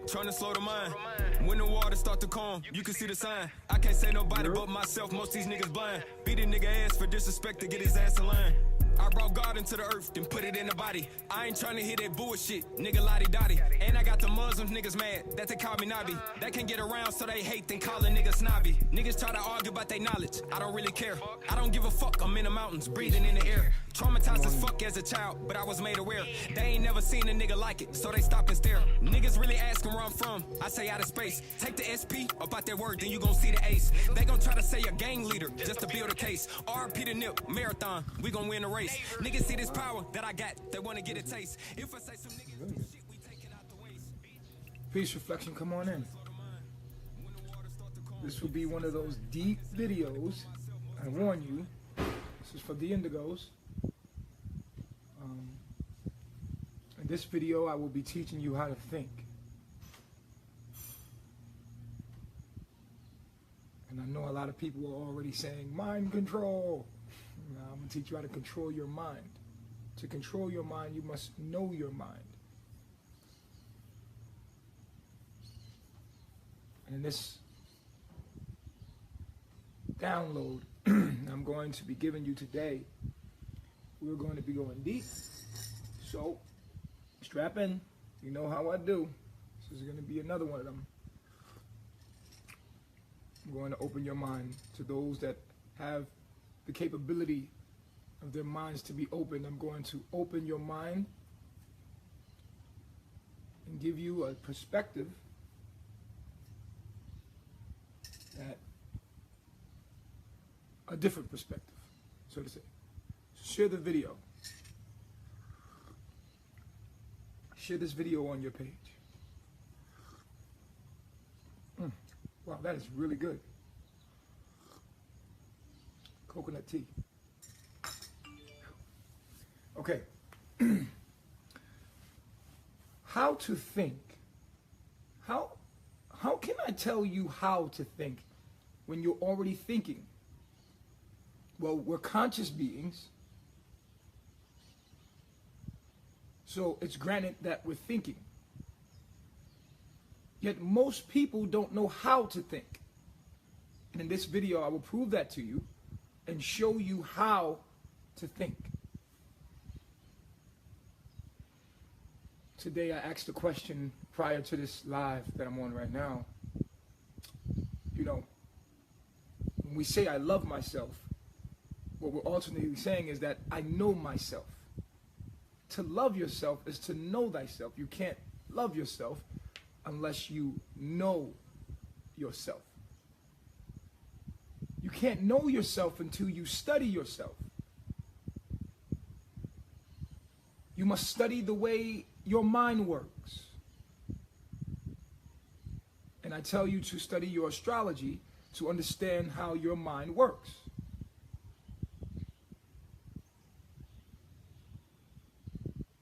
trying to slow the mind. When the water start to calm, you can see the sign. I can't say nobody but myself, most these niggas blind. Beat a nigga ass for disrespect to get his ass in line. I brought God into the earth, then put it in the body. I ain't trying to hear that bullshit, nigga lottie-dottie. And I got the Muslims niggas mad, that they call me Nabi. They can get around so they hate, then call a nigga snobby. Niggas try to argue about their knowledge, I don't really care. I don't give a fuck, I'm in the mountains, breathing in the air. Traumatized as fuck as a child, but I was made aware. They ain't never seen a nigga like it, so they stop and stare. Niggas really asking where I'm from, I say out of space. Take the SP, about that word, then you gon' see the ace. They gon' try to say a gang leader, just to build a case. RP the nip, marathon, we gon' win the race. Niggas see this power that I got, they wanna get a taste. If I say some niggas shit, we take it out the waist. Peace reflection, come on in. This will be one of those deep videos. I warn you, this is for the indigos. In this video, I will be teaching you how to think. And I know a lot of people are already saying, mind control. Now, I'm going to teach you how to control your mind. To control your mind, you must know your mind. And in this download I'm going to be giving you today, we're going to be going deep. So, strap in. You know how I do. This is going to be another one of them. I'm going to open your mind to those that have the capability of their minds to be open. I'm going to open your mind and give you a perspective that a different perspective, so to say. Share the video. Share this video on your page. Wow, that is really good. Coconut tea. Okay. How to think. How can I tell you how to think when you're already thinking? Well, we're conscious beings. So it's granted that we're thinking. Yet most people don't know how to think. And in this video, I will prove that to you and show you how to think. Today, I asked a question prior to this live that I'm on right now. You know, when we say I love myself, what we're ultimately saying is that I know myself. To love yourself is to know thyself. You can't love yourself unless you know yourself. You can't know yourself until you study yourself. You must study the way your mind works. And I tell you to study your astrology to understand how your mind works.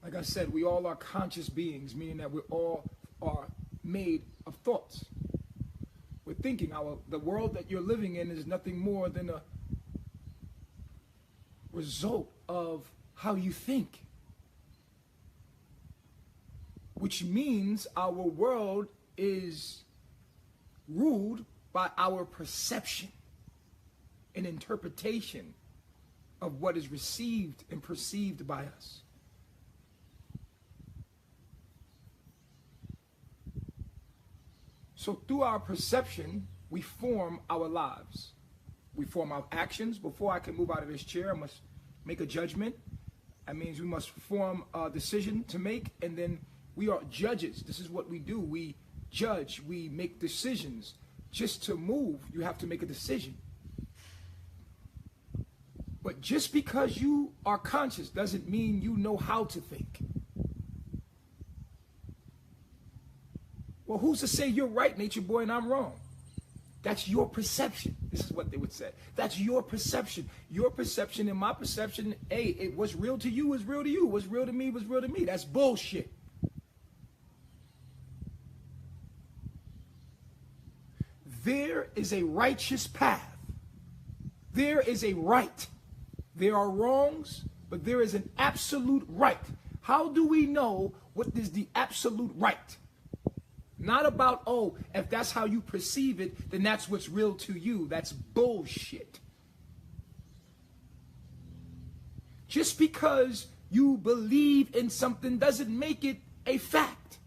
Like I said, we all are conscious beings, meaning that we all are made of thoughts. We're thinking. The world that you're living in is nothing more than a result of how you think. Which means our world is ruled by our perception and interpretation of what is received and perceived by us. So through our perception, we form our lives. We form our actions. Before I can move out of this chair, I must make a judgment. That means we must form a decision to make, and then we are judges. This is what we do. We judge. We make decisions. Just to move, you have to make a decision. But just because you are conscious doesn't mean you know how to think. Well, who's to say you're right, Natureboy, and I'm wrong? That's your perception. This is what they would say. That's your perception. Your perception and my perception, hey, what's real to you is real to you. What's real to me was real to me. That's bullshit. There is a righteous path. There is a right. There are wrongs, but there is an absolute right. How do we know what is the absolute right? Not about, oh, if that's how you perceive it, then that's what's real to you. That's bullshit. Just because you believe in something doesn't make it a fact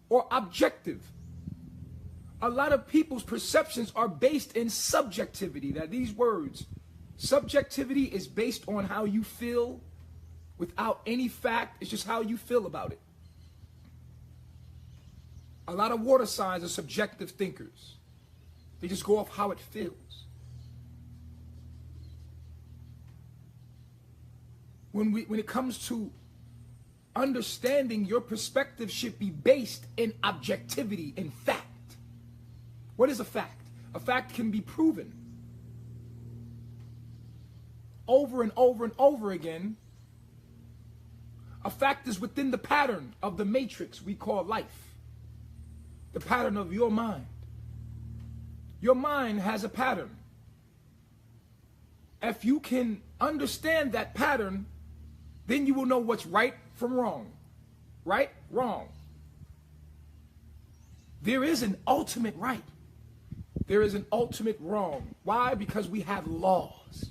or objective. A lot of people's perceptions are based in subjectivity. Now, these words, subjectivity is based on how you feel without any fact. It's just how you feel about it. A lot of water signs are subjective thinkers. They just go off how it feels. When it comes to understanding, your perspective should be based in objectivity, in fact. What is a fact? A fact can be proven over and over and over again. A fact is within the pattern of the matrix we call life. The pattern of your mind. Your mind has a pattern. If you can understand that pattern, then you will know what's right from wrong. Right? Wrong. There is an ultimate right. There is an ultimate wrong. Why? Because we have laws.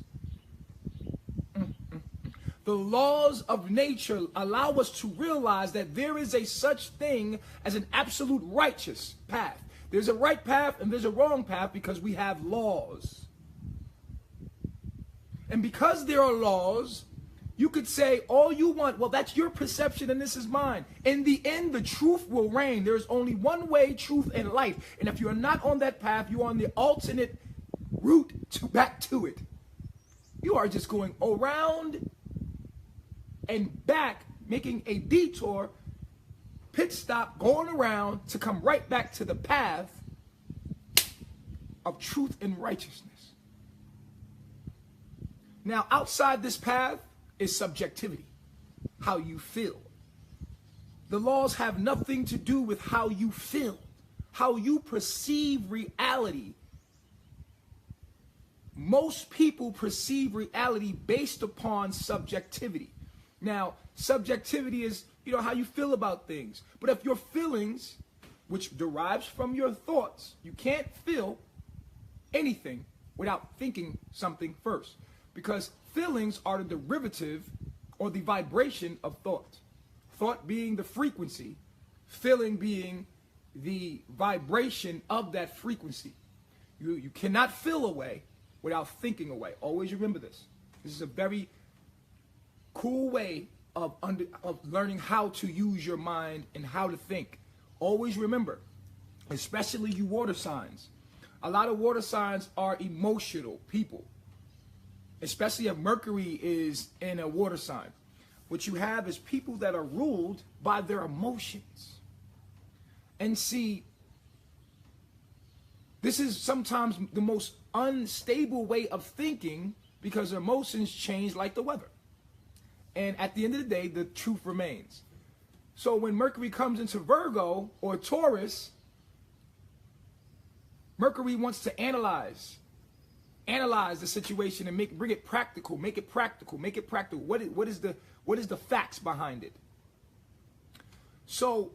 The laws of nature allow us to realize that there is a such thing as an absolute righteous path. There's a right path and there's a wrong path because we have laws. And because there are laws, you could say all you want, well, that's your perception and this is mine. In the end, the truth will reign. There's only one way, truth, and life. And if you're not on that path, you're on the alternate route back to it. You are just going around and back, making a detour, pit stop, going around to come right back to the path of truth and righteousness. Now, outside this path is subjectivity, how you feel. The laws have nothing to do with how you feel, how you perceive reality. Most people perceive reality based upon subjectivity. Now, subjectivity is, how you feel about things. But if your feelings, which derives from your thoughts, you can't feel anything without thinking something first. Because feelings are the derivative or the vibration of thought. Thought being the frequency, feeling being the vibration of that frequency. You cannot feel away without thinking away. Always remember this. This is a very cool way of learning how to use your mind and how to think. Always remember, especially you water signs. A lot of water signs are emotional people. Especially if Mercury is in a water sign. What you have is people that are ruled by their emotions. And see, this is sometimes the most unstable way of thinking because emotions change like the weather. And at the end of the day, the truth remains. So when Mercury comes into Virgo or Taurus, Mercury wants to analyze the situation and bring it practical, make it practical. What is the facts behind it? So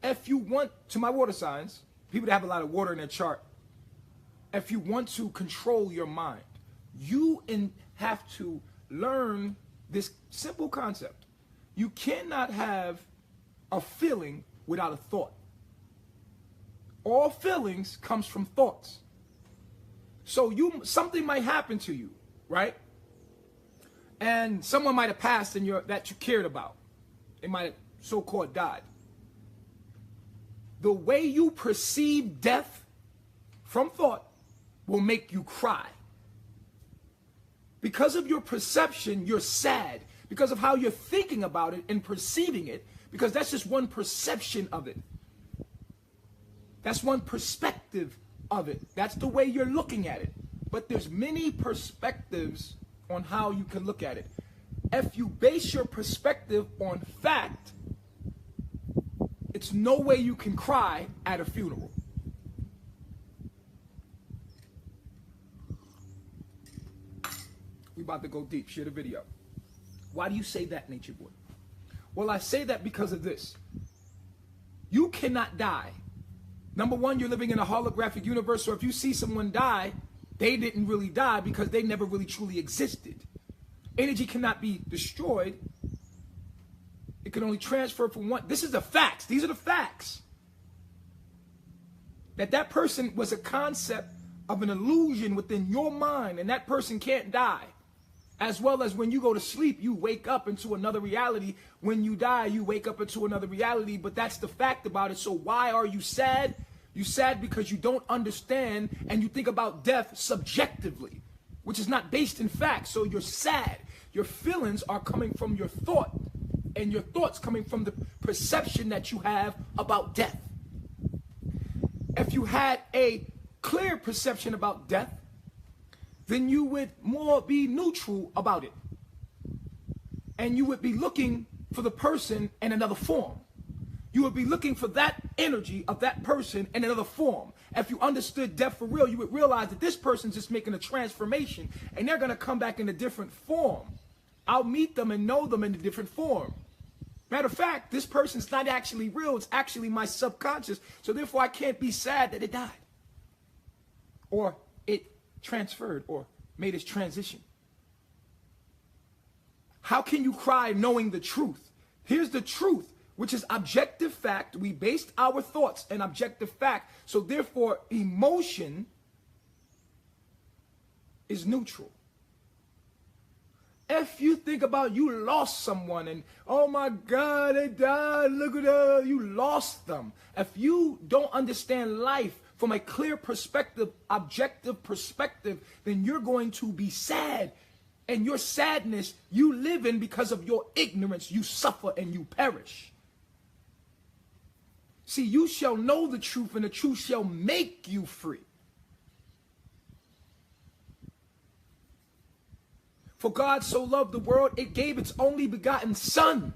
if you want, to my water signs, people that have a lot of water in their chart, if you want to control your mind, you have to learn this simple concept. You cannot have a feeling without a thought. All feelings comes from thoughts. So something might happen to you, right? And someone might have passed that you cared about. They might have so-called died. The way you perceive death from thought will make you cry. Because of your perception, you're sad. Because of how you're thinking about it and perceiving it. Because that's just one perception of it. That's one perspective of it. That's the way you're looking at it. But there's many perspectives on how you can look at it. If you base your perspective on fact, it's no way you can cry at a funeral. We about to go deep. Share the video. Why do you say that, Natureboy? Well, I say that because of this. You cannot die Number one, you're living in a holographic universe, so if you see someone die, they didn't really die because they never really truly existed. Energy cannot be destroyed. It can only transfer from one. This is the facts. These are the facts. That person was a concept of an illusion within your mind, and that person can't die. As well as when you go to sleep, you wake up into another reality. When you die, you wake up into another reality. But that's the fact about it. So why are you sad? You're sad because you don't understand and you think about death subjectively, which is not based in fact. So you're sad. Your feelings are coming from your thought, and your thoughts coming from the perception that you have about death. If you had a clear perception about death, then you would more be neutral about it. And you would be looking for the person in another form. You would be looking for that energy of that person in another form. If you understood death for real, you would realize that this person's just making a transformation and they're going to come back in a different form. I'll meet them and know them in a different form. Matter of fact, this person's not actually real. It's actually my subconscious. So therefore, I can't be sad that it died. Or it transferred or made its transition. How can you cry knowing the truth? Here's the truth, which is objective fact. We based our thoughts in objective fact. So therefore, emotion is neutral. If you think about you lost someone and, oh my God, they died, look at her, you lost them. If you don't understand life from a clear perspective, objective perspective, then you're going to be sad. And your sadness, you live in because of your ignorance. You suffer and you perish. See, you shall know the truth, and the truth shall make you free. For God so loved the world, it gave its only begotten Son.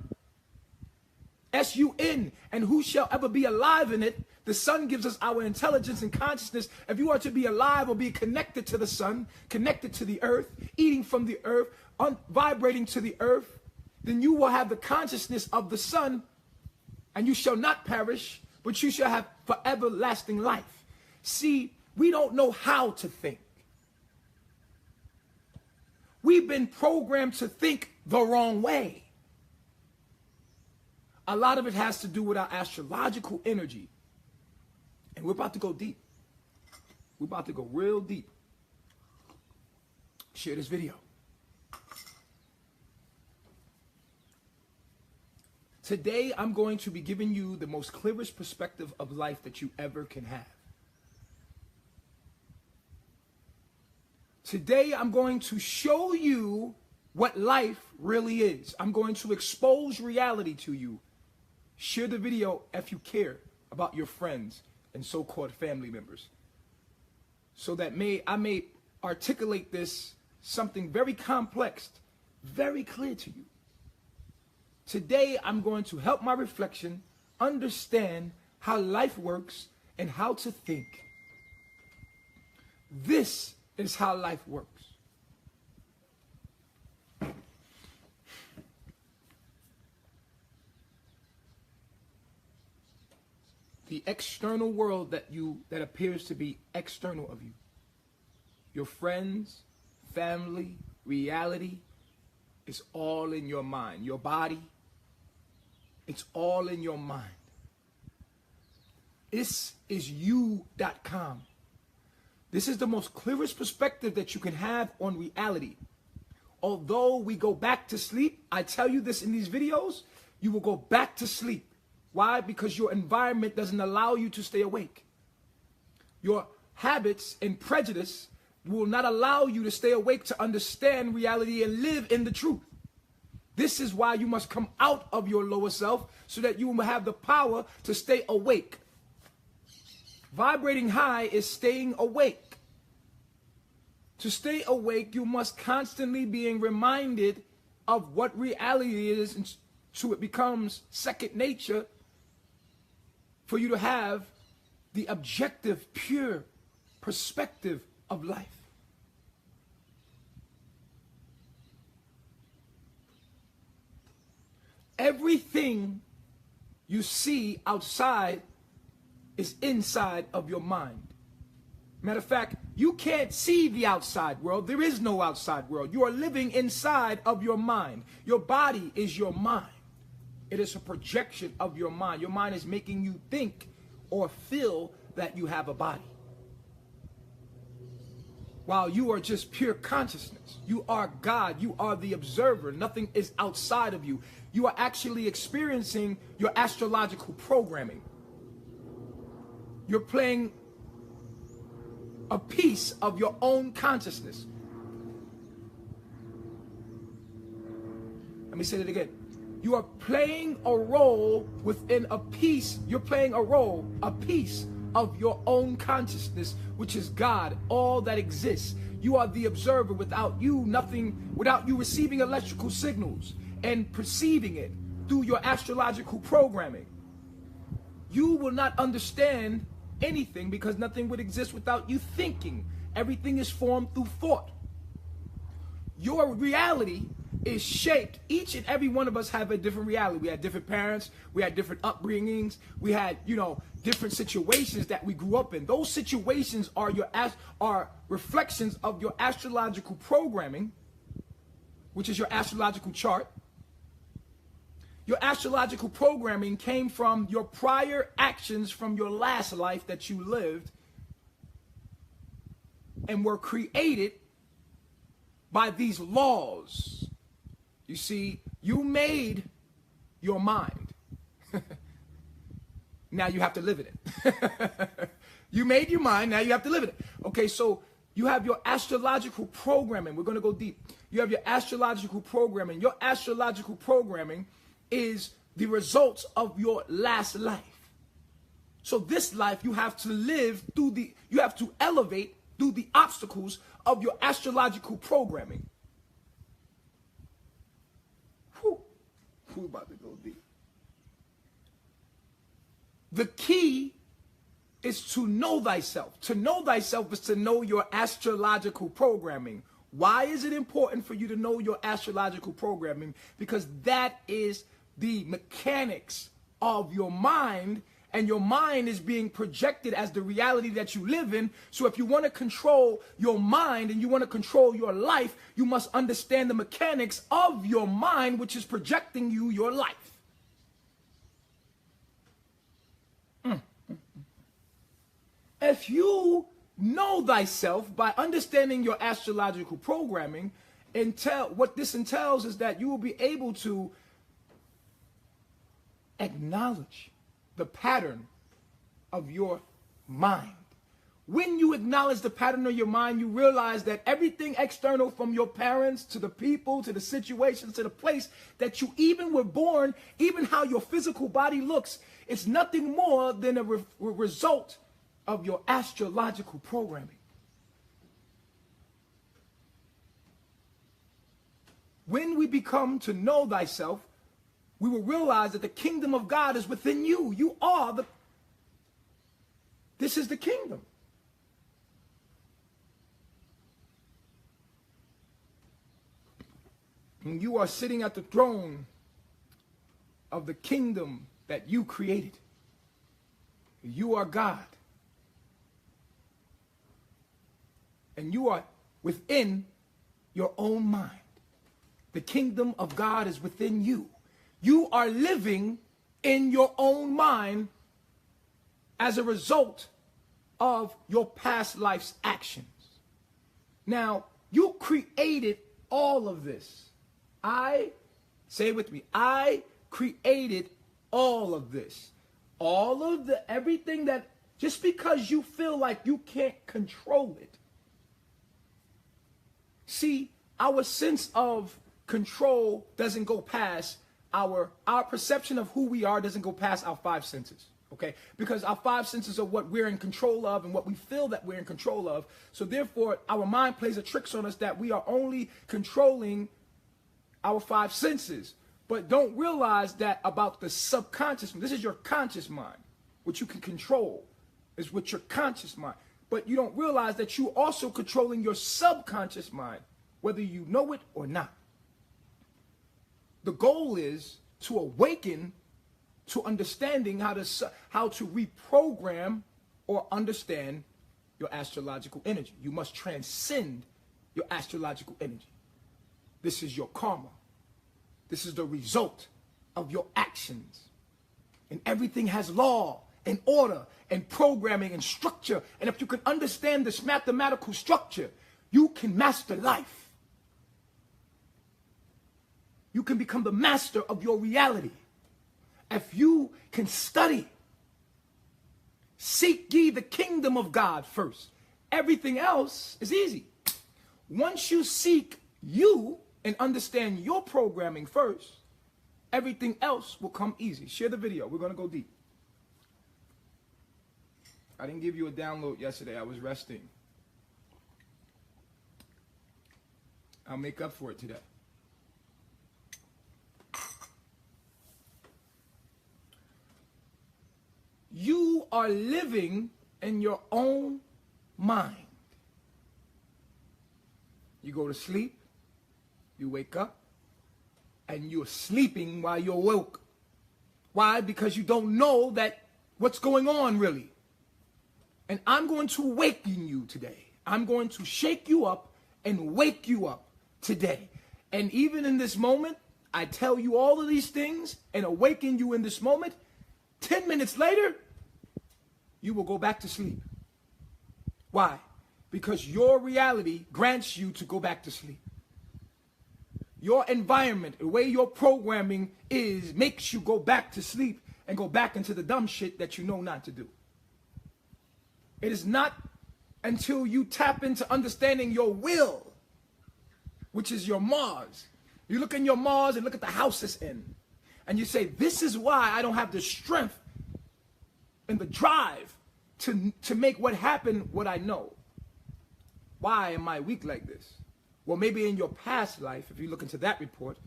S-U-N. And who shall ever be alive in it? The Son gives us our intelligence and consciousness. If you are to be alive or be connected to the sun, connected to the earth, eating from the earth, vibrating to the earth, then you will have the consciousness of the Son, and you shall not perish, but you shall have forever lasting life. See, we don't know how to think. We've been programmed to think the wrong way. A lot of it has to do with our astrological energy. And we're about to go deep. We're about to go real deep. Share this video. Today, I'm going to be giving you the most clearest perspective of life that you ever can have. Today, I'm going to show you what life really is. I'm going to expose reality to you. Share the video if you care about your friends and so-called family members, so that I may articulate this, something very complex, very clear to you. Today, I'm going to help my reflection understand how life works and how to think. This is how life works. The external world that appears to be external of you, your friends, family, reality, is all in your mind. Your body, it's all in your mind. This is you.com. This is the most clearest perspective that you can have on reality. Although we go back to sleep, I tell you this in these videos, you will go back to sleep. Why? Because your environment doesn't allow you to stay awake. Your habits and prejudice will not allow you to stay awake to understand reality and live in the truth. This is why you must come out of your lower self so that you will have the power to stay awake. Vibrating high is staying awake. To stay awake, you must constantly be reminded of what reality is, and so it becomes second nature for you to have the objective, pure perspective of life. Everything you see outside is inside of your mind. Matter of fact, you can't see the outside world. There is no outside world. You are living inside of your mind. Your body is your mind. It is a projection of your mind. Your mind is making you think or feel that you have a body. While you are just pure consciousness. You are God. You are the observer. Nothing is outside of you. You are actually experiencing your astrological programming. You're playing a piece of your own consciousness. Let me say that again. You are playing a role within a piece. You're playing a piece of your own consciousness, which is God, all that exists. You are the observer. Without you, nothing, without you receiving electrical signals and perceiving it through your astrological programming, you will not understand anything, because nothing would exist without you thinking. Everything is formed through thought. Your reality is shaped. Each and every one of us have a different reality. We had different parents. We had different upbringings. We had, different situations that we grew up in. Those situations are reflections of your astrological programming, which is your astrological chart. Your astrological programming came from your prior actions from your last life that you lived and were created by these laws. You see, you made your mind. Now you have to live in it. You made your mind, now you have to live in it. Okay, so you have your astrological programming. We're going to go deep. You have your astrological programming. Your astrological programming is the results of your last life. So this life you have to live through you have to elevate through the obstacles of your astrological programming. Whew. We're about to go deep. The key is to know thyself. To know thyself is to know your astrological programming. Why is it important for you to know your astrological programming? Because that is the mechanics of your mind, and your mind is being projected as the reality that you live in. So if you want to control your mind and you want to control your life, you must understand the mechanics of your mind, which is projecting you your life. If you know thyself by understanding your astrological programming, what this entails is that you will be able to acknowledge the pattern of your mind. When you acknowledge the pattern of your mind, you realize that everything external, from your parents to the people to the situations to the place that you even were born, even how your physical body looks, it's nothing more than a result of your astrological programming. When we become to know thyself, we will realize that the kingdom of God is within you. You are this is the kingdom. And you are sitting at the throne of the kingdom that you created. You are God. And you are within your own mind. The kingdom of God is within you. You are living in your own mind as a result of your past life's actions. Now, you created all of this. Say it with me, I created all of this. Everything that, just because you feel like you can't control it. See, our sense of control doesn't go past our perception of who we are, doesn't go past our five senses. Okay, because our five senses are what we're in control of and what we feel that we're in control of. So therefore, our mind plays a trick on us that we are only controlling our five senses, but don't realize that about the subconscious. This is your conscious mind. What you can control is with your conscious mind. But you don't realize that you're also controlling your subconscious mind, whether you know it or not. The goal is to awaken to understanding how to reprogram or understand your astrological energy. You must transcend your astrological energy. This is your karma. This is the result of your actions. And everything has law and order and programming and structure. And if you can understand this mathematical structure, you can master life. You can become the master of your reality. If you can study, seek ye the kingdom of God first. Everything else is easy. Once you seek you and understand your programming first, everything else will come easy. Share the video. We're going to go deep. I didn't give you a download yesterday. I was resting. I'll make up for it today. You are living in your own mind. You go to sleep, you wake up, and you're sleeping while you're woke. Why? Because you don't know that what's going on really. And I'm going to awaken you today. I'm going to shake you up and wake you up today. And even in this moment, I tell you all of these things and awaken you in this moment. 10 minutes later, you will go back to sleep. Why? Because your reality grants you to go back to sleep. Your environment, the way your programming is, makes you go back to sleep and go back into the dumb shit that you know not to do. It is not until you tap into understanding your will, which is your Mars. You look in your Mars and look at the house it's in. And you say, this is why I don't have the strength and the drive to make what happened what I know. Why am I weak like this? Well, maybe in your past life, if you look into that report,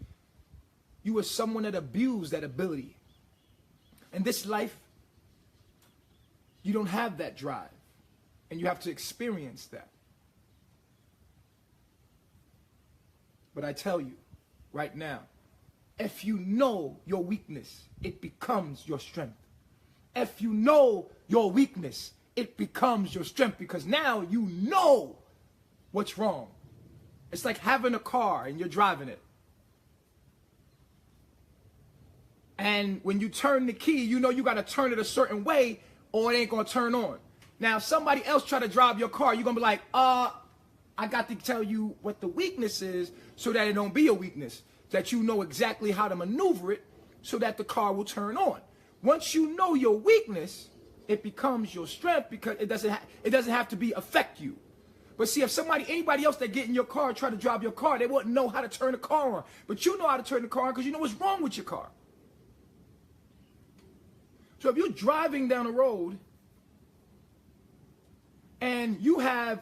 you were someone that abused that ability. In this life, you don't have that drive. And you have to experience that. But I tell you, right now, if you know your weakness, it becomes your strength. If you know your weakness, it becomes your strength, because now you know what's wrong. It's like having a car and you're driving it. And when you turn the key, you know you got to turn it a certain way or it ain't going to turn on. Now, if somebody else try to drive your car, you're going to be like, I got to tell you what the weakness is so that it don't be a weakness, that you know exactly how to maneuver it so that the car will turn on. Once you know your weakness, it becomes your strength, because it doesn't have to be affect you. But see, if anybody else that get in your car try to drive your car, they wouldn't know how to turn the car on. But you know how to turn the car on because you know what's wrong with your car. So if you're driving down the road and you have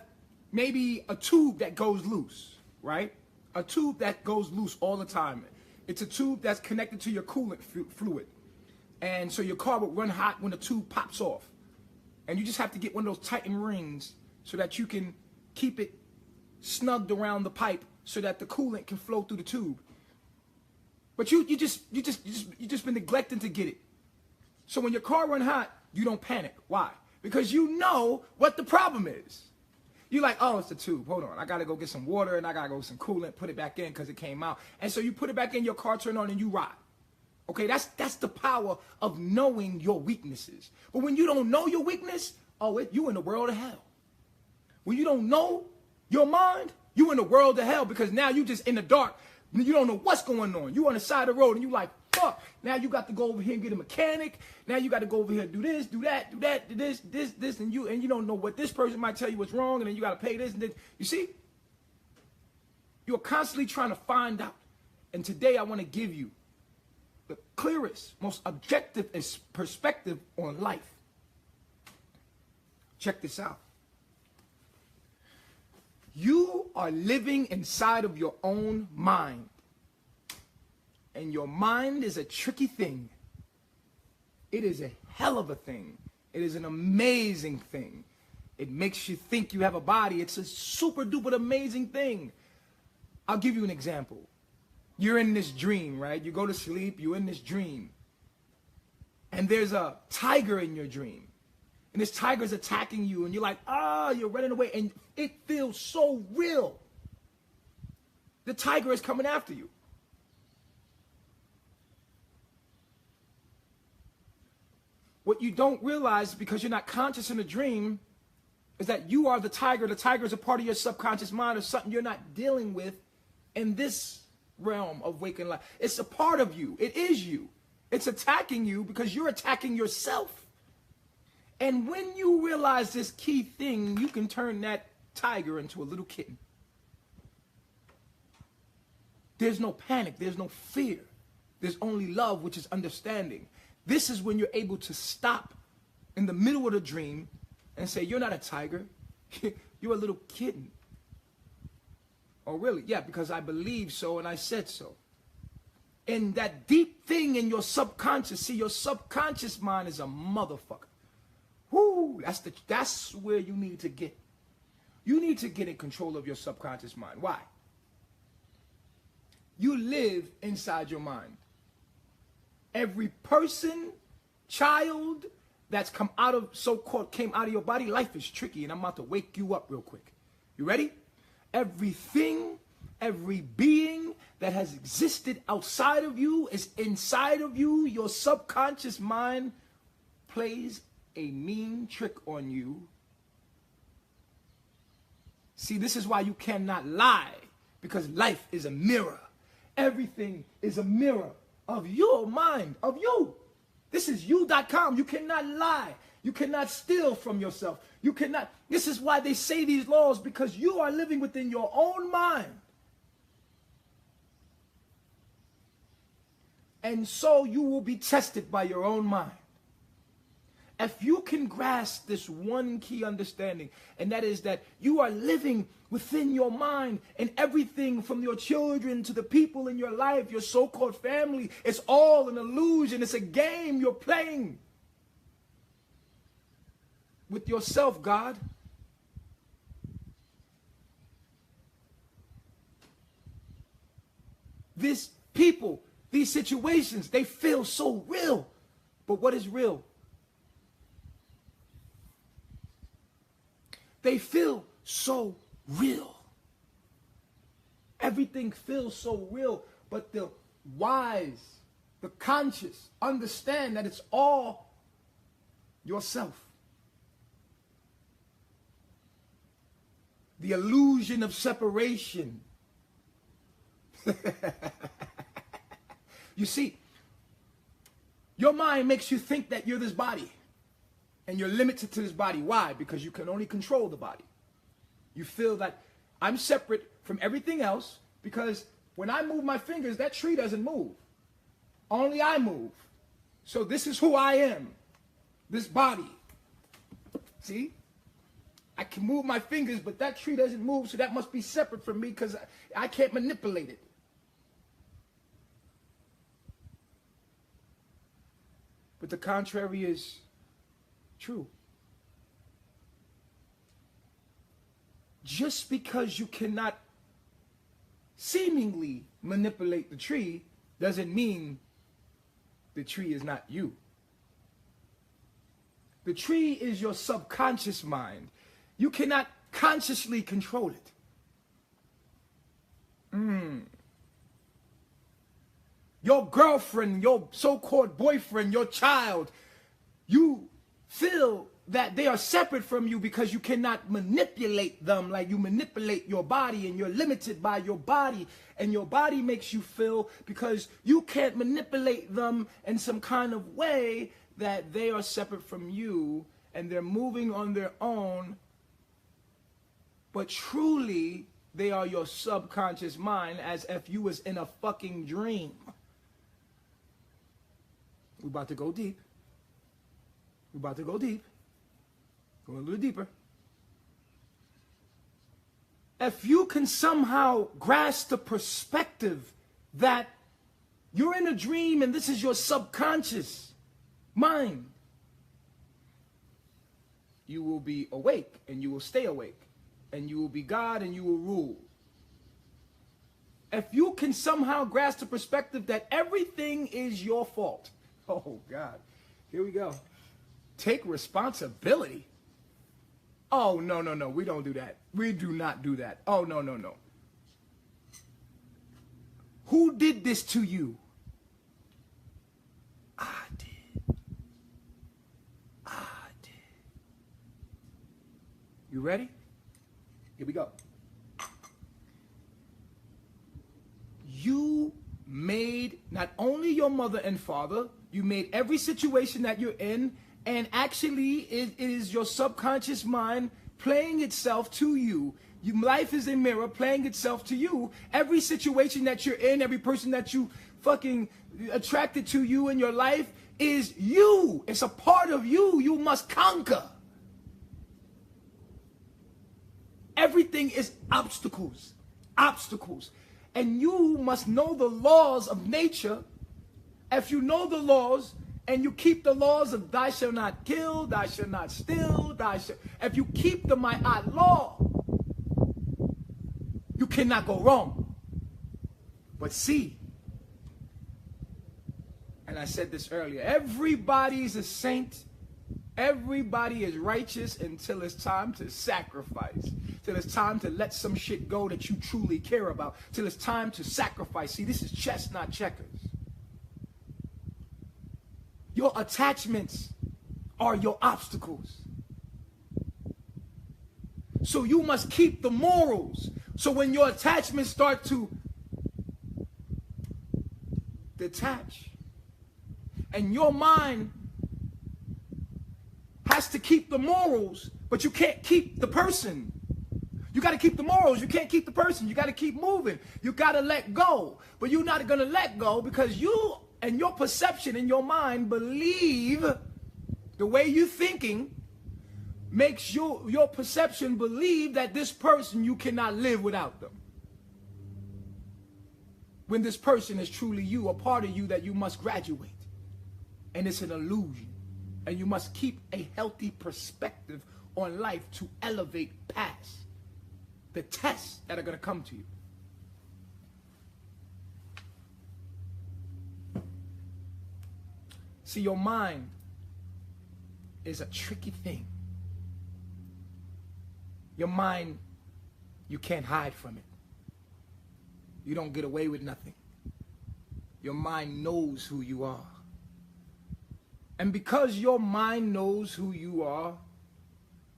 maybe a tube that goes loose, right? A tube that goes loose all the time. It's a tube that's connected to your coolant fluid. And so your car will run hot when the tube pops off. And you just have to get one of those Titan rings so that you can keep it snugged around the pipe so that the coolant can flow through the tube. But you just been neglecting to get it. So when your car run hot, you don't panic. Why? Because you know what the problem is. You're like, oh, it's the tube. Hold on. I got to go get some water and I got to go get some coolant, put it back in because it came out. And so you put it back in, your car turn on and you ride. Okay, that's the power of knowing your weaknesses. But when you don't know your weakness, you in the world of hell. When you don't know your mind, you in the world of hell, because now you just in the dark. You don't know what's going on. You on the side of the road and you like, fuck. Now you got to go over here and get a mechanic. Now you got to go over here and do this, do that, do that, do this, and you don't know what this person might tell you what's wrong, and then you got to pay this and this. You see? You're constantly trying to find out. And today I want to give you the clearest, most objective perspective on life. Check this out. You are living inside of your own mind. And your mind is a tricky thing. It is a hell of a thing. It is an amazing thing. It makes you think you have a body. It's a super duper amazing thing. I'll give you an example. You're in this dream, right? You go to sleep, you're in this dream. and there's a tiger in your dream, and this tiger's attacking you, and you're like, you're running away, and it feels so real. The tiger is coming after you. What you don't realize, because you're not conscious in the dream, is that you are the tiger. The tiger is a part of your subconscious mind, or something you're not dealing with in this realm of waking life. It's a part of you. It is you. It's attacking you because you're attacking yourself. And when you realize this key thing, you can turn that tiger into a little kitten. There's no panic. There's no fear. There's only love, which is understanding. This is when you're able to stop in the middle of the dream and say, you're not a tiger. You're a little kitten. Oh, really? Yeah, because I believe so and I said so. And that deep thing in your subconscious, see, your subconscious mind is a motherfucker. Whoo, that's where you need to get. You need to get in control of your subconscious mind. Why? You live inside your mind. Every person, child that's came out of your body, life is tricky, and I'm about to wake you up real quick. You ready? Everything, every being that has existed outside of you is inside of you. Your subconscious mind plays a mean trick on you. See, this is why you cannot lie, because life is a mirror. Everything is a mirror of your mind, of you. This is you.com. You cannot lie. You cannot steal from yourself. You cannot. This is why they say these laws, because you are living within your own mind. And so you will be tested by your own mind. If you can grasp this one key understanding, and that is that you are living within your mind, and everything from your children to the people in your life, your so-called family, it's all an illusion. It's a game you're playing with yourself, God. These people, these situations, they feel so real. But what is real? They feel so real. Everything feels so real, but the wise, the conscious, understand that it's all yourself. The illusion of separation. You see, your mind makes you think that you're this body. And you're limited to this body. Why? Because you can only control the body. You feel that I'm separate from everything else, because when I move my fingers, that tree doesn't move. Only I move. So this is who I am. This body. See? I can move my fingers, but that tree doesn't move, so that must be separate from me because I can't manipulate it. But the contrary is true. Just because you cannot seemingly manipulate the tree doesn't mean the tree is not you. The tree is your subconscious mind. You cannot consciously control it. Your girlfriend, your so-called boyfriend, your child, you feel that they are separate from you because you cannot manipulate them like you manipulate your body, and you're limited by your body, and your body makes you feel, because you can't manipulate them in some kind of way, that they are separate from you and they're moving on their own. But truly, they are your subconscious mind, as if you was in a fucking dream. We're about to go deep. We're about to go deep. Go a little deeper. If you can somehow grasp the perspective that you're in a dream and this is your subconscious mind, you will be awake and you will stay awake. And you will be God and you will rule. If you can somehow grasp the perspective that everything is your fault. Oh, God. Here we go. Take responsibility. Oh, no, no, no. We don't do that. We do not do that. Oh, no, no, no. Who did this to you? I did. I did. You ready? Here we go. You made not only your mother and father, you made every situation that you're in, and actually it is your subconscious mind playing itself to you. Life is a mirror playing itself to you. Every situation that you're in, every person that you fucking attracted to you in your life is you. It's a part of you. You must conquer. Everything is obstacles. Obstacles. And you must know the laws of nature. If you know the laws and you keep the laws of thou shalt not kill, thou shalt not steal, if you keep the Ma'at law, you cannot go wrong. But see, and I said this earlier, everybody's a saint. Everybody is righteous until it's time to sacrifice. Till it's time to let some shit go that you truly care about. Till it's time to sacrifice. See, this is chess, not checkers. Your attachments are your obstacles. So you must keep the morals. So when your attachments start to detach, and your mind has to keep the morals, but you can't keep the person. You got to keep the morals. You can't keep the person. You got to keep moving. You got to let go. But you're not going to let go because you and your perception in your mind believe the way you're thinking makes your perception believe that this person, you cannot live without them. When this person is truly you, a part of you that you must graduate. And it's an illusion. And you must keep a healthy perspective on life to elevate past the tests that are going to come to you. See, your mind is a tricky thing. Your mind, you can't hide from it. You don't get away with nothing. Your mind knows who you are. And because your mind knows who you are,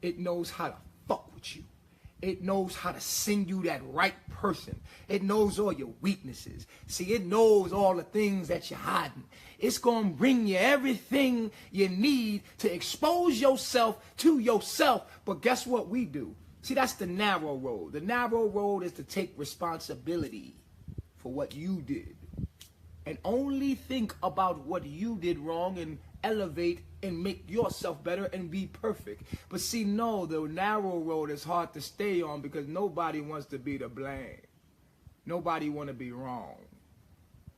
it knows how to fuck with you. It knows how to send you that right person. It knows all your weaknesses. See, it knows all the things that you're hiding. It's going to bring you everything you need to expose yourself to yourself. But guess what we do? See, that's the narrow road. The narrow road is to take responsibility for what you did. And only think about what you did wrong and elevate and make yourself better and be perfect. But see, no, the narrow road is hard to stay on because nobody wants to be the blame. Nobody want to be wrong.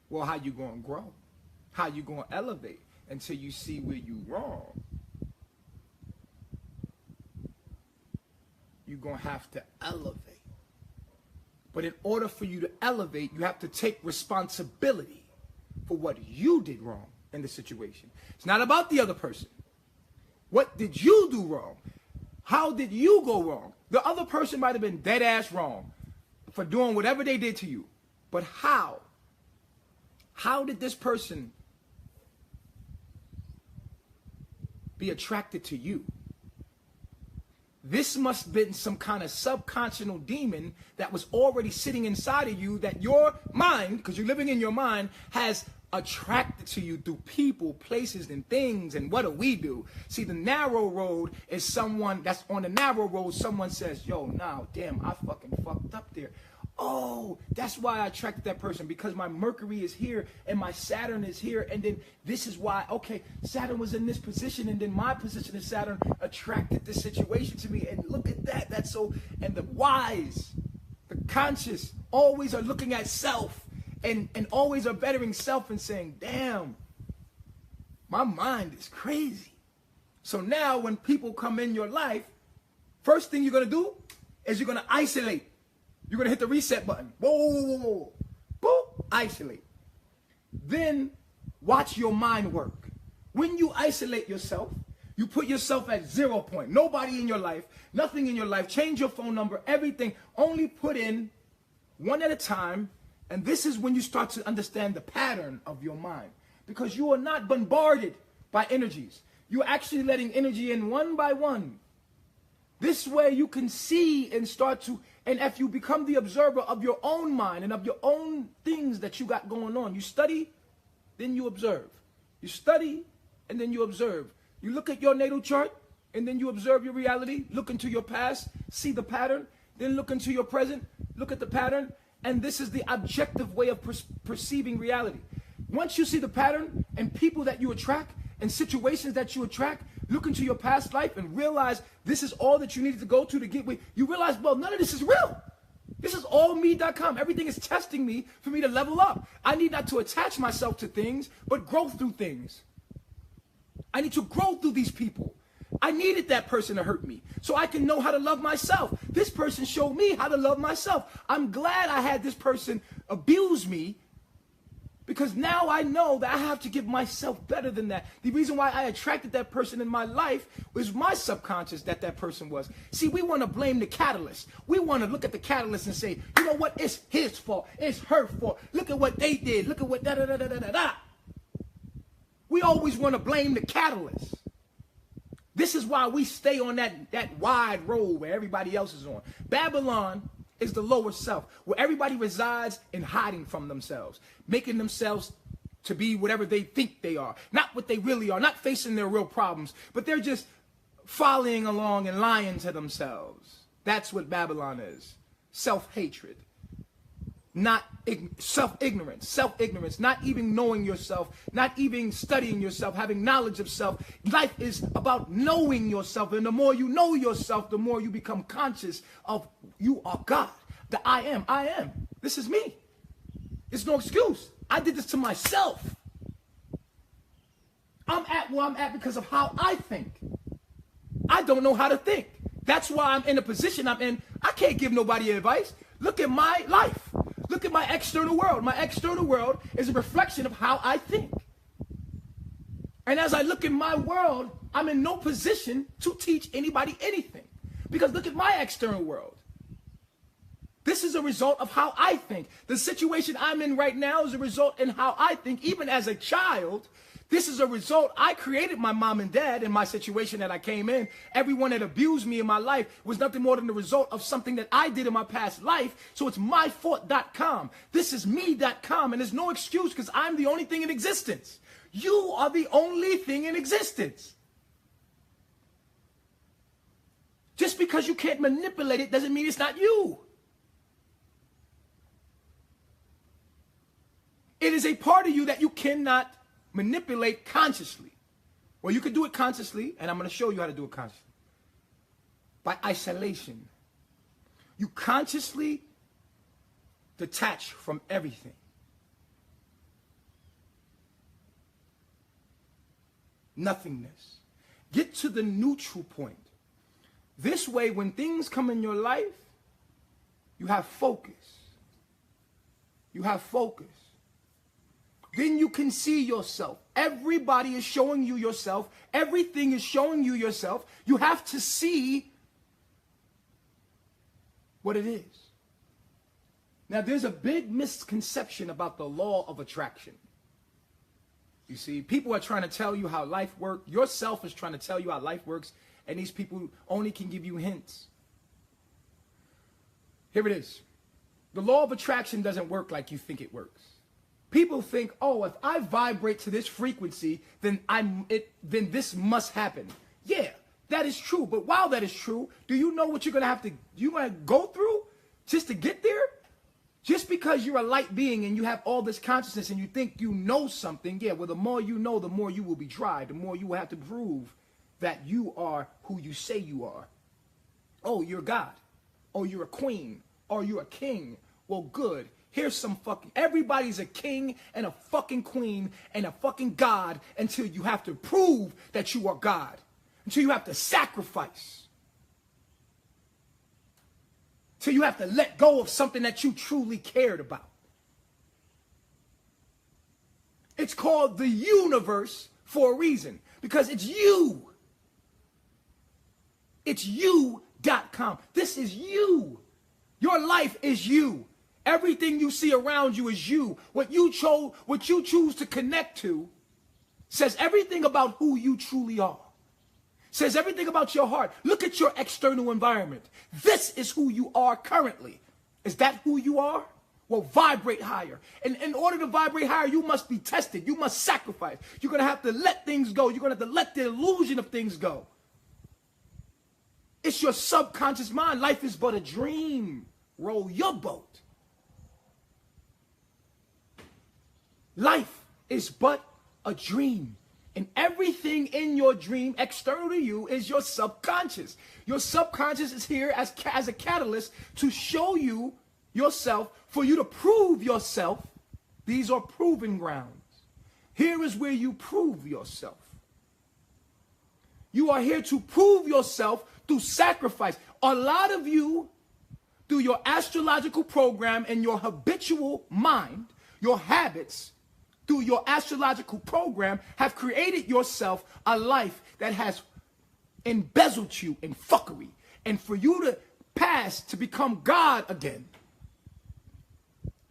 Well, how you going to grow? How you going to elevate until you see where you wrong? You're going to have to elevate. But in order for you to elevate, you have to take responsibility for what you did wrong in the situation. It's not about the other person. What did you do wrong? How did you go wrong? The other person might have been dead ass wrong for doing whatever they did to you. But how? How did this person be attracted to you? This must have been some kind of subconscious demon that was already sitting inside of you that your mind, because you're living in your mind, has attracted to you through people, places, and things. And what do? See, the narrow road is someone that's on the narrow road. Someone says, yo, now, damn, I fucking fucked up there. Oh, that's why I attracted that person, because my Mercury is here and my Saturn is here. And then this is why, okay, Saturn was in this position and then my position as Saturn attracted this situation to me. And look at that. That's so, and the wise, the conscious always are looking at self and always are bettering self and saying, damn, my mind is crazy. So now when people come in your life, first thing you're going to do is you're going to isolate. You're going to hit the reset button. Whoa, whoa, whoa, whoa. Boop, isolate. Then watch your mind work. When you isolate yourself, you put yourself at 0 point. Nobody in your life, nothing in your life. Change your phone number, everything. Only put in one at a time. And this is when you start to understand the pattern of your mind. Because you are not bombarded by energies. You're actually letting energy in one by one. This way you can see and start to, and if you become the observer of your own mind and of your own things that you got going on, you study, then you observe. You study, and then you observe. You look at your natal chart, and then you observe your reality, look into your past, see the pattern, then look into your present, look at the pattern, and this is the objective way of perceiving reality. Once you see the pattern and people that you attract and situations that you attract, look into your past life and realize this is all that you needed to go to get with. You realize, well, none of this is real. This is all me.com. Everything is testing me for me to level up. I need not to attach myself to things, but grow through things. I need to grow through these people. I needed that person to hurt me so I can know how to love myself. This person showed me how to love myself. I'm glad I had this person abuse me, because now I know that I have to give myself better than that. The reason why I attracted that person in my life was my subconscious that person was. See, we want to blame the catalyst. We want to look at the catalyst and say, you know what? It's his fault. It's her fault. Look at what they did. Look at what da-da-da-da-da-da. We always want to blame the catalyst. This is why we stay on that wide road where everybody else is on. Babylon is the lower self, where everybody resides in hiding from themselves, making themselves to be whatever they think they are, not what they really are, not facing their real problems, but they're just following along and lying to themselves. That's what Babylon is. Self-hatred, not self-ignorance, not even knowing yourself, not even studying yourself, having knowledge of self. Life is about knowing yourself, and the more you know yourself, the more you become conscious of you are God. The I am. This is me. It's no excuse. I did this to myself. I'm at where I'm at because of how I think. I don't know how to think. That's why I'm in the position I'm in. I can't give nobody advice. Look at my life. Look at my external world. My external world is a reflection of how I think. And as I look in my world, I'm in no position to teach anybody anything. Because look at my external world. This is a result of how I think. The situation I'm in right now is a result in how I think. Even as a child, this is a result. I created my mom and dad in my situation that I came in. Everyone that abused me in my life was nothing more than the result of something that I did in my past life. So it's myfault.com. This is me.com. And there's no excuse because I'm the only thing in existence. You are the only thing in existence. Just because you can't manipulate it doesn't mean it's not you. It is a part of you that you cannot manipulate consciously. Well, you can do it consciously, and I'm going to show you how to do it consciously. By isolation. You consciously detach from everything. Nothingness. Get to the neutral point. This way, when things come in your life, you have focus. You have focus. Then you can see yourself. Everybody is showing you yourself. Everything is showing you yourself. You have to see what it is. Now, there's a big misconception about the law of attraction. You see, people are trying to tell you how life works. Yourself is trying to tell you how life works, and these people only can give you hints. Here it is. The law of attraction doesn't work like you think it works. People think, oh, if I vibrate to this frequency, then this must happen. Yeah, that is true. But while that is true, do you know what you're going to go through just to get there? Just because you're a light being and you have all this consciousness and you think you know something, yeah, well, the more you know, the more you will be tried. The more you will have to prove that you are who you say you are. Oh, you're God. Oh, you're a queen. Or you're a king. Well, good. Here's some everybody's a king and a fucking queen and a fucking God until you have to prove that you are God. Until you have to sacrifice. Until you have to let go of something that you truly cared about. It's called the universe for a reason. Because it's you. It's you.com. This is you. Your life is you. Everything you see around you is you. What you choose to connect to says everything about who you truly are. Says everything about your heart. Look at your external environment. This is who you are currently. Is that who you are? Well, vibrate higher. And in order to vibrate higher, you must be tested. You must sacrifice. You're going to have to let things go. You're going to have to let the illusion of things go. It's your subconscious mind. Life is but a dream. Row your boat. Life is but a dream. And everything in your dream, external to you, is your subconscious. Your subconscious is here as a catalyst to show you yourself, for you to prove yourself. These are proving grounds. Here is where you prove yourself. You are here to prove yourself through sacrifice. A lot of you, through your astrological program and your habitual mind, your habits, through your astrological program, have created yourself a life that has embezzled you in fuckery. And for you to pass to become God again,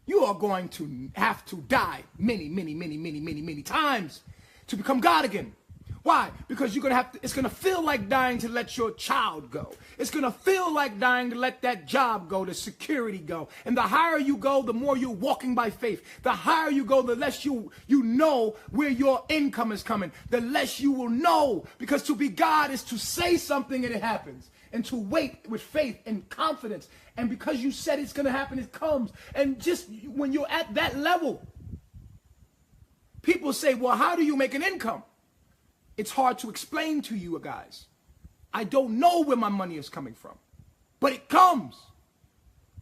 you are going to have to die many times to become God again. Why? Because you're going to have to, it's going to feel like dying to let your child go. It's going to feel like dying to let that job go, the security go. And the higher you go, the more you're walking by faith. The higher you go, the less you know where your income is coming. The less you will know. Because to be God is to say something and it happens. And to wait with faith and confidence. And because you said it's going to happen, it comes. And just when you're at that level, people say, well, how do you make an income? It's hard to explain to you guys. I don't know where my money is coming from, but it comes.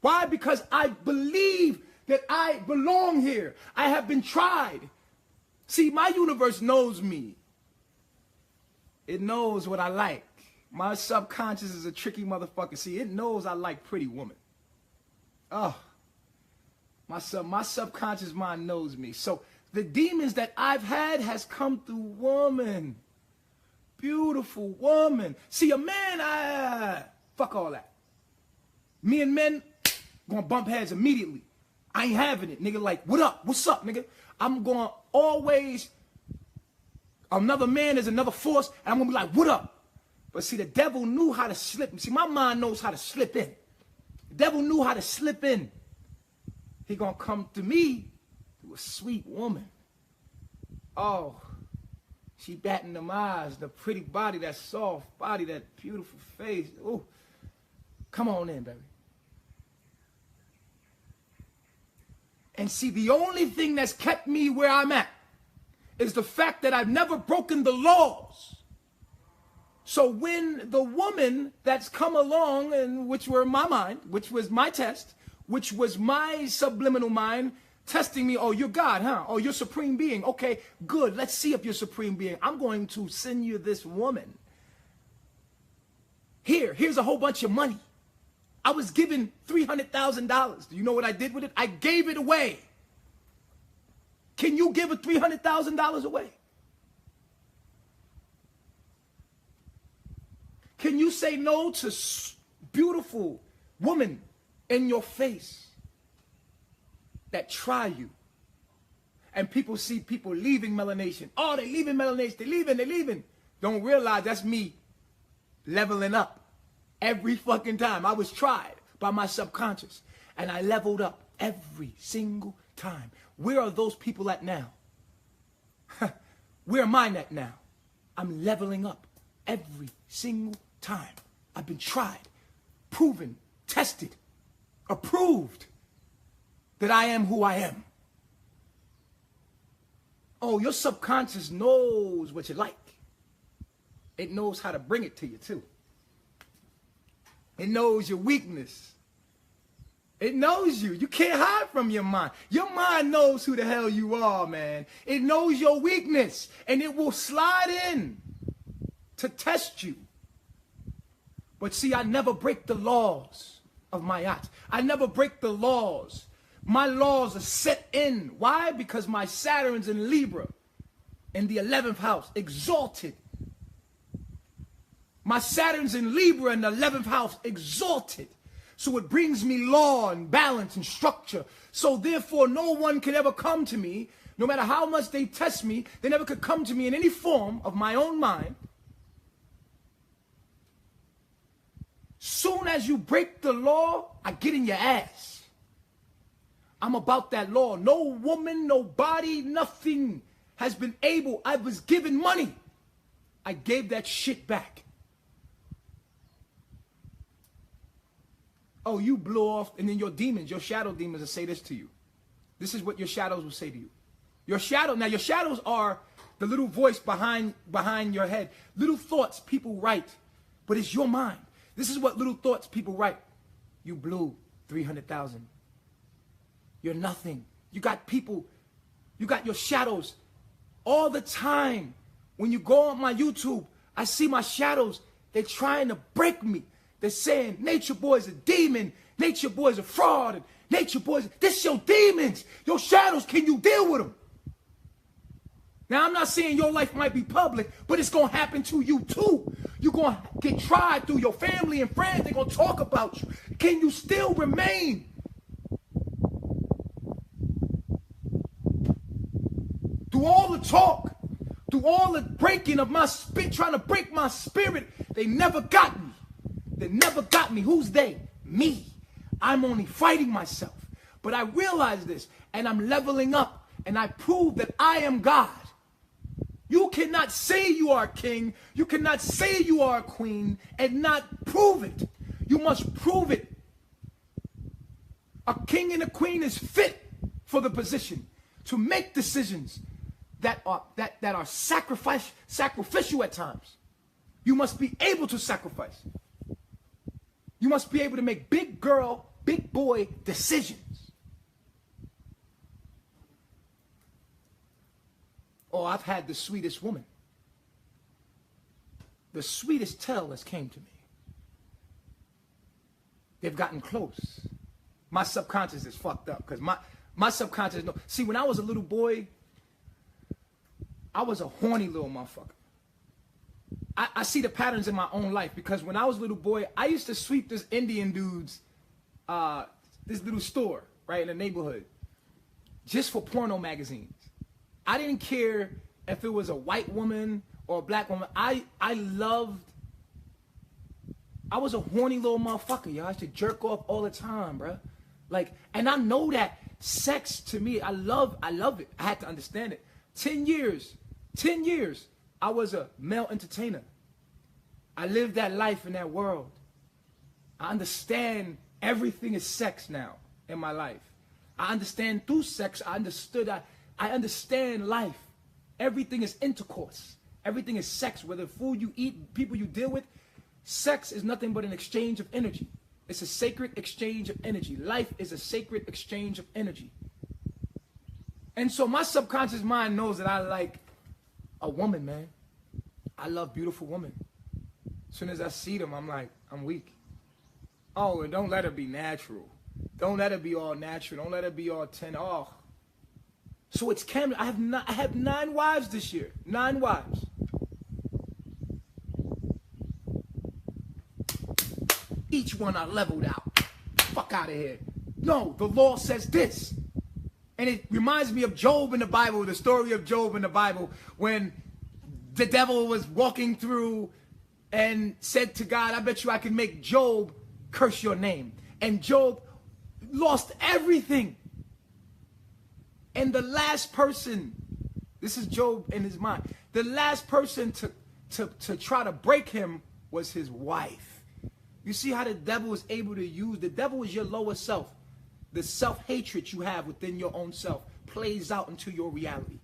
Why? Because I believe that I belong here. I have been tried. See, my universe knows me. It knows what I like. My subconscious is a tricky motherfucker. See, it knows I like pretty women. Oh, my subconscious mind knows me. So the demons that I've had has come through woman. Beautiful woman. See, a man, fuck all that. Me and men gonna bump heads immediately. I ain't having it, nigga. Like, what up? What's up, nigga? I'm gonna always, another man is another force, and I'm gonna be like, what up? But see, the devil knew how to slip. See, my mind knows how to slip in. The devil knew how to slip in. He gonna come to me, to a sweet woman. Oh, she batting them eyes, the pretty body, that soft body, that beautiful face. Oh, come on in, baby. And see, the only thing that's kept me where I'm at is the fact that I've never broken the laws. So when the woman that's come along, and which were my mind, which was my test, which was my subliminal mind, testing me, oh, you're God, huh? Oh, you're supreme being. Okay, good. Let's see if you're supreme being. I'm going to send you this woman. Here's a whole bunch of money. I was given $300,000. Do you know what I did with it? I gave it away. Can you give $300,000 away? Can you say no to beautiful woman in your face that try you? And people see people leaving melanation. Oh, they leaving melanation. They leaving. Don't realize that's me leveling up. Every fucking time. I was tried by my subconscious. And I leveled up every single time. Where are those people at now? Where am I at now? I'm leveling up every single time. I've been tried, proven, tested, approved that I am who I am. Oh, your subconscious knows what you like. It knows how to bring it to you too. It knows your weakness. It knows you. You can't hide from your mind. Your mind knows who the hell you are, man. It knows your weakness, and it will slide in to test you. But see, I never break the laws of my yacht. I never break the laws. My laws are set in. Why? Because my Saturn's in Libra. in the 11th house, exalted. My Saturn's in Libra in the 11th house, exalted. So it brings me law and balance and structure. So therefore, no one could ever come to me, no matter how much they test me, they never could come to me in any form of my own mind. Soon as you break the law, I get in your ass. I'm about that law. No woman, nobody, nothing has been able. I was given money. I gave that shit back. Oh, you blew off, and then your demons, your shadow demons will say this to you. This is what your shadows will say to you. Your shadow, now your shadows are the little voice behind your head. Little thoughts people write, but it's your mind. This is what little thoughts people write. You blew 300,000. You're nothing. You got people, you got your shadows all the time. When you go on my YouTube, I see my shadows. They're trying to break me. They're saying, Natureboy's a demon. Natureboy's a fraud. And Natureboy's, this your demons. Your shadows, can you deal with them? Now, I'm not saying your life might be public, but it's going to happen to you too. You're going to get tried through your family and friends. They're going to talk about you. Can you still remain? Through all the talk, through all the breaking of my spirit, trying to break my spirit, they never got me. They never got me. Who's they? Me. I'm only fighting myself. But I realize this, and I'm leveling up, and I prove that I am God. You cannot say you are a king, you cannot say you are a queen, and not prove it. You must prove it. A king and a queen is fit for the position to make decisions that are sacrificial at times. You must be able to sacrifice. You must be able to make big girl, big boy decisions. Oh, I've had the sweetest woman. The sweetest tell has came to me. They've gotten close. My subconscious is fucked up because my subconscious, no. See, when I was a little boy, I was a horny little motherfucker. I see the patterns in my own life because when I was a little boy, I used to sweep this Indian dude's, this little store, right, in the neighborhood, just for porno magazines. I didn't care if it was a white woman or a black woman. I was a horny little motherfucker, y'all. I used to jerk off all the time, bro. Like, and I know that sex to me, I love it. I had to understand it. 10 years, I was a male entertainer. I lived that life in that world. I understand everything is sex now in my life. I understand through sex, I understand life. Everything is intercourse. Everything is sex. Whether food you eat, people you deal with, sex is nothing but an exchange of energy. It's a sacred exchange of energy. Life is a sacred exchange of energy. And so my subconscious mind knows that I like a woman, man. I love beautiful women. As soon as I see them, I'm like, I'm weak. Oh, and don't let her be natural. Don't let her be all natural. Don't let her be all 10. Oh. So it's Camden. I have 9 wives this year. 9 wives. Each one I leveled out. Fuck out of here. No, the law says this. And it reminds me of Job in the Bible, the story of Job in the Bible, when the devil was walking through and said to God, I bet you I can make Job curse your name. And Job lost everything. And the last person, this is Job in his mind, the last person to try to break him was his wife. You see how the devil is able to use, the devil is your lower self. The self-hatred you have within your own self plays out into your reality.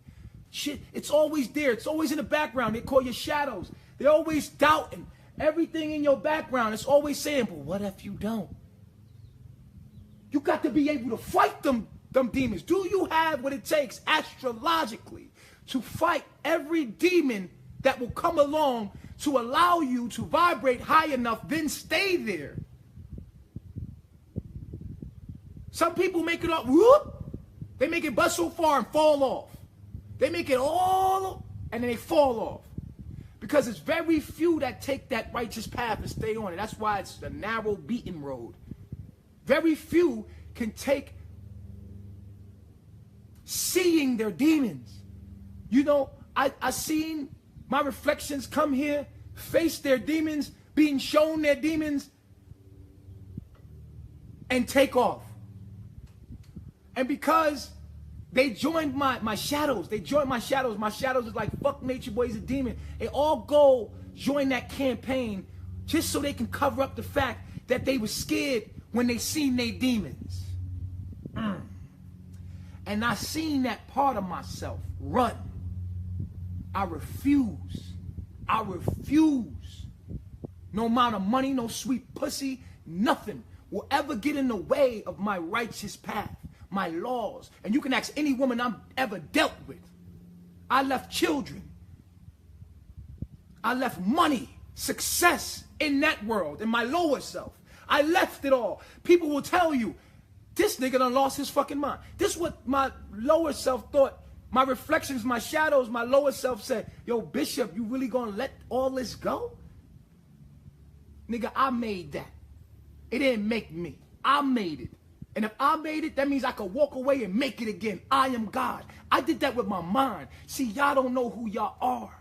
Shit, it's always there. It's always in the background. They call you shadows. They're always doubting. Everything in your background is always saying, but what if you don't? You got to be able to fight them demons. Do you have what it takes astrologically to fight every demon that will come along to allow you to vibrate high enough, then stay there? Some people make it up, whoop, they make it bust so far and fall off. They make it all and then they fall off. Because it's very few that take that righteous path and stay on it. That's why it's a narrow, beaten road. Very few can take seeing their demons. You know, I seen my reflections come here, face their demons, being shown their demons, and take off. And because they joined my shadows, my shadows is like, fuck Natureboy's a demon. They all go join that campaign just so they can cover up the fact that they were scared when they seen their demons. And I seen that part of myself run. I refuse. No amount of money, no sweet pussy, nothing will ever get in the way of my righteous path, my laws. And you can ask any woman I've ever dealt with. I left children. I left money, success in that world, in my lower self. I left it all. People will tell you, this nigga done lost his fucking mind. This is what my lower self thought. My reflections, my shadows, my lower self said, yo, Bishop, you really gonna let all this go? Nigga, I made that. It didn't make me. I made it. And if I made it, that means I could walk away and make it again. I am God. I did that with my mind. See, y'all don't know who y'all are.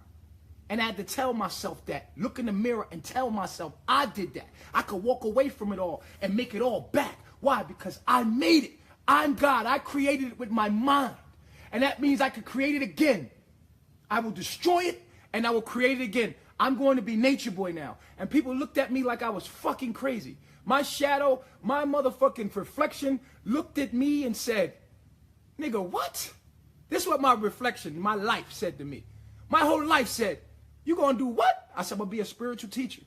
And I had to tell myself that. Look in the mirror and tell myself I did that. I could walk away from it all and make it all back. Why? Because I made it. I'm God. I created it with my mind. And that means I could create it again. I will destroy it and I will create it again. I'm going to be Natureboy now. And people looked at me like I was fucking crazy. My shadow, my motherfucking reflection looked at me and said, nigga, what? This is what my reflection, my life said to me. My whole life said, you gonna do what? I said, I'm gonna be a spiritual teacher.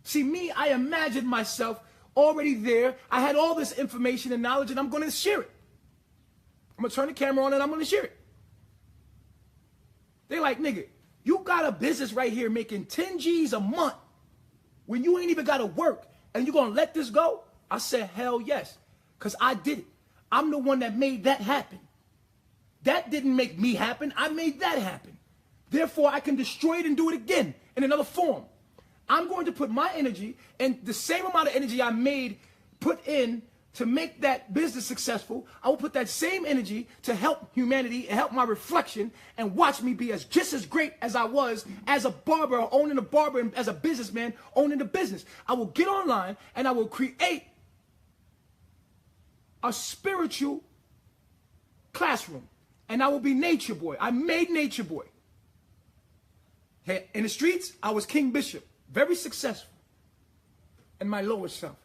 See, me, I imagined myself already there. I had all this information and knowledge and I'm gonna share it. I'm gonna turn the camera on and I'm gonna share it. They like, nigga, you got a business right here making 10 G's a month when you ain't even gotta work and you gonna let this go? I said, hell yes, because I did it. I'm the one that made that happen. That didn't make me happen. I made that happen. Therefore, I can destroy it and do it again in another form. I'm going to put my energy and the same amount of energy I put in to make that business successful. I will put that same energy to help humanity and help my reflection and watch me be just as great as I was as a barber, owning a barber, and as a businessman owning a business. I will get online and I will create a spiritual classroom. And I will be Natureboy. I made Natureboy. In the streets, I was King Bishop. Very successful. In my lower self.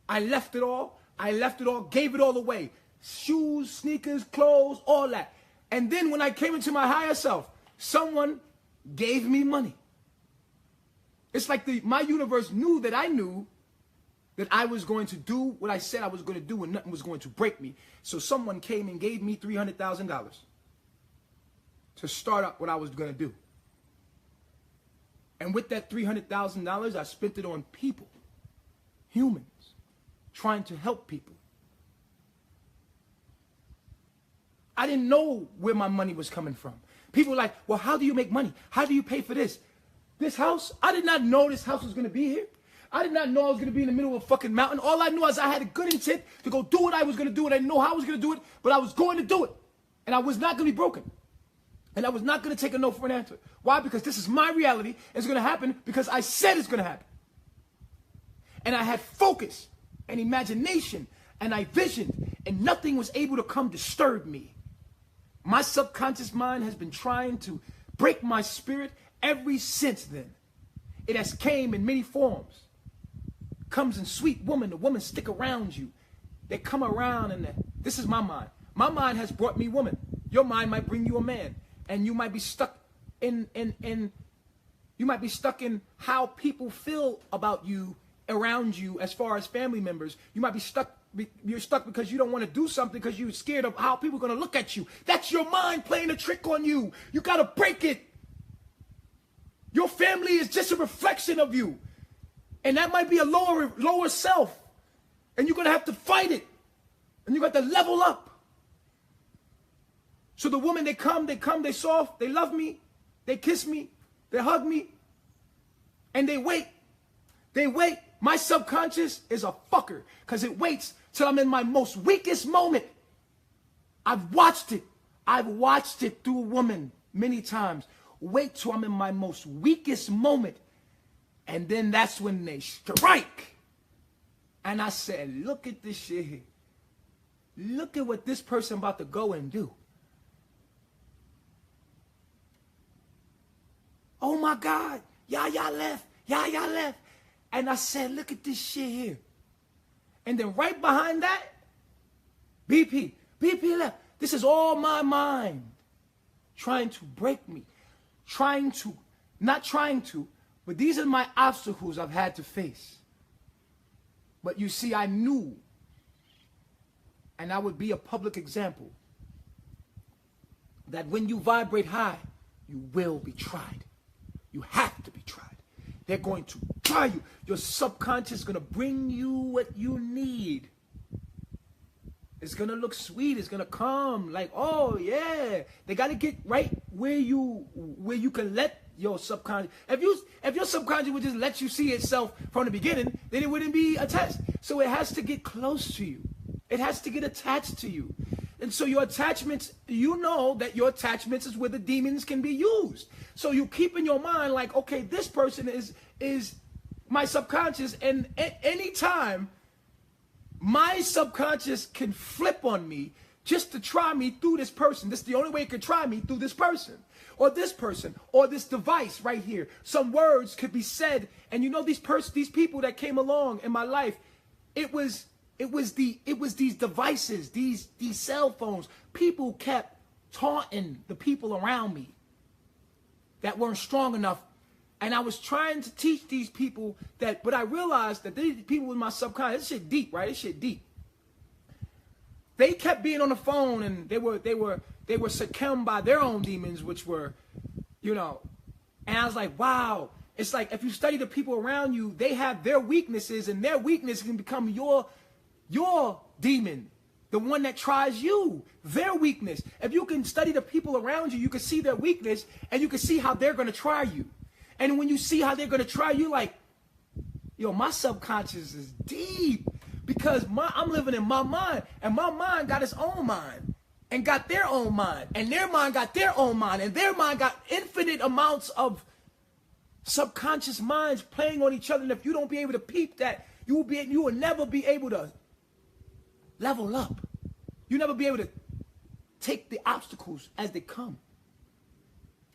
I left it all. Gave it all away. Shoes, sneakers, clothes, all that. And then when I came into my higher self, someone gave me money. It's like my universe knew that I was going to do what I said I was going to do and nothing was going to break me. So someone came and gave me $300,000 to start up what I was going to do. And with that $300,000, I spent it on people, humans, trying to help people. I didn't know where my money was coming from. People were like, well, how do you make money? How do you pay for this? This house? I did not know this house was going to be here. I did not know I was going to be in the middle of a fucking mountain. All I knew is I had a good intent to go do what I was going to do, and I didn't know how I was going to do it, but I was going to do it. And I was not going to be broken. And I was not going to take a no for an answer. Why? Because this is my reality. It's going to happen because I said it's going to happen. And I had focus and imagination, and I visioned, and nothing was able to come disturb me. My subconscious mind has been trying to break my spirit ever since then. It has came in many forms. Comes in sweet woman. The women stick around you. They come around, and this is my mind. My mind has brought me woman. Your mind might bring you a man. And you might be stuck in how people feel about you, around you, as far as family members. You might be stuck. You're stuck because you don't want to do something because you're scared of how people are going to look at you. That's your mind playing a trick on you. You got to break it. Your family is just a reflection of you. And that might be a lower self. And you're going to have to fight it. And you got to level up. So the women, they come, they soft, they love me, they kiss me, they hug me, and they wait. They wait. My subconscious is a fucker because it waits till I'm in my most weakest moment. I've watched it. I've watched it through a woman many times. Wait till I'm in my most weakest moment. And then that's when they strike. And I said, look at this shit here. Look at what this person about to go and do. Oh my God. Y'all left. Y'all left. And I said, look at this shit here. And then right behind that, BP left. This is all my mind trying to break me. Not trying to, but these are my obstacles I've had to face. But you see, I knew, and I would be a public example, that when you vibrate high, you will be tried. You have to be tried. They're going to try you. Your subconscious is going to bring you what you need. It's going to look sweet. It's going to come like, oh, yeah. They got to get right where you can let your subconscious. If your subconscious would just let you see itself from the beginning, then it wouldn't be attached. So it has to get close to you. It has to get attached to you. And so your attachments, you know that your attachments is where the demons can be used. So you keep in your mind like, okay, this person is my subconscious, and at any time, my subconscious can flip on me just to try me through this person. This is the only way it can try me, through this person, or this device right here. Some words could be said, and you know these people that came along in my life, it was these devices, these cell phones. People kept taunting the people around me that weren't strong enough. And I was trying to teach these people that, but I realized that these people with my subconscious, this shit deep, right? This shit deep. They kept being on the phone, and they were succumbed by their own demons, which were, you know, and I was like, wow. It's like, if you study the people around you, they have their weaknesses, and their weakness can become your demon, the one that tries you, their weakness. If you can study the people around you, you can see their weakness, and you can see how they're going to try you. And when you see how they're going to try you, like, yo, my subconscious is deep, because I'm living in my mind, and my mind got its own mind, and got their own mind, and their mind got their own mind, and their mind got infinite amounts of subconscious minds playing on each other. And if you don't be able to peep that, you will never be able to level up. You'll never be able to take the obstacles as they come.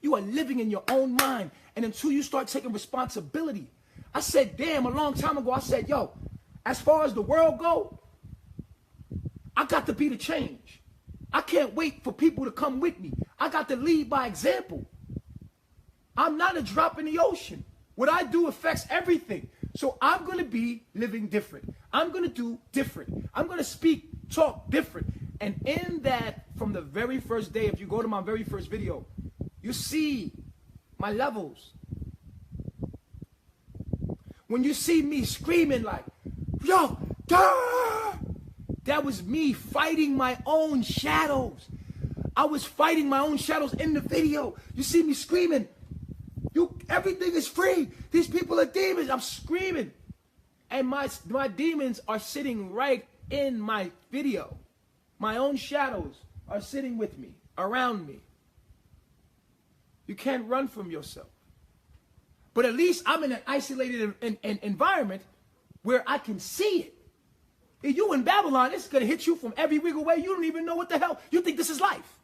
You are living in your own mind. And until you start taking responsibility, I said, damn, a long time ago, I said, yo, as far as the world go, I got to be the change. I can't wait for people to come with me. I got to lead by example. I'm not a drop in the ocean. What I do affects everything. So I'm going to be living different. I'm going to do different. I'm going to talk different. And in that, from the very first day, if you go to my very first video, you see my levels. When you see me screaming like, yo, ah! That was me fighting my own shadows. I was fighting my own shadows in the video. You see me screaming, everything is free. These people are demons. I'm screaming. And my demons are sitting right in my video. My own shadows are sitting with me, around me. You can't run from yourself. But at least I'm in an isolated environment where I can see it. If you in Babylon, it's going to hit you from every wiggle way. You don't even know what the hell. You think this is life.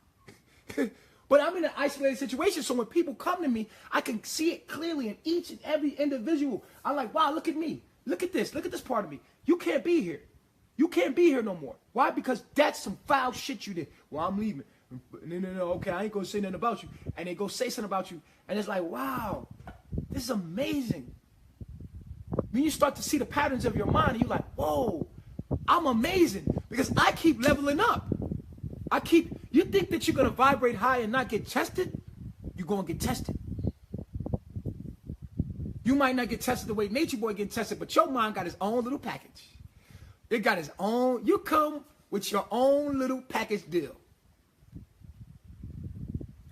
But I'm in an isolated situation, so when people come to me, I can see it clearly in each and every individual. I'm like, wow, look at me. Look at this. Look at this part of me. You can't be here. You can't be here no more. Why? Because that's some foul shit you did. Well, I'm leaving. No, okay, I ain't going to say nothing about you. And they go say something about you. And it's like, wow, this is amazing. When you start to see the patterns of your mind, you're like, whoa, I'm amazing. Because I keep leveling up. You think that you're going to vibrate high and not get tested? You're going to get tested. You might not get tested the way Natureboy get tested, but your mind got his own little package. It got his own. You come with your own little package deal.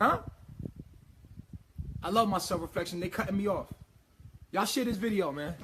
Huh? I love my self-reflection. They cutting me off. Y'all share this video, man.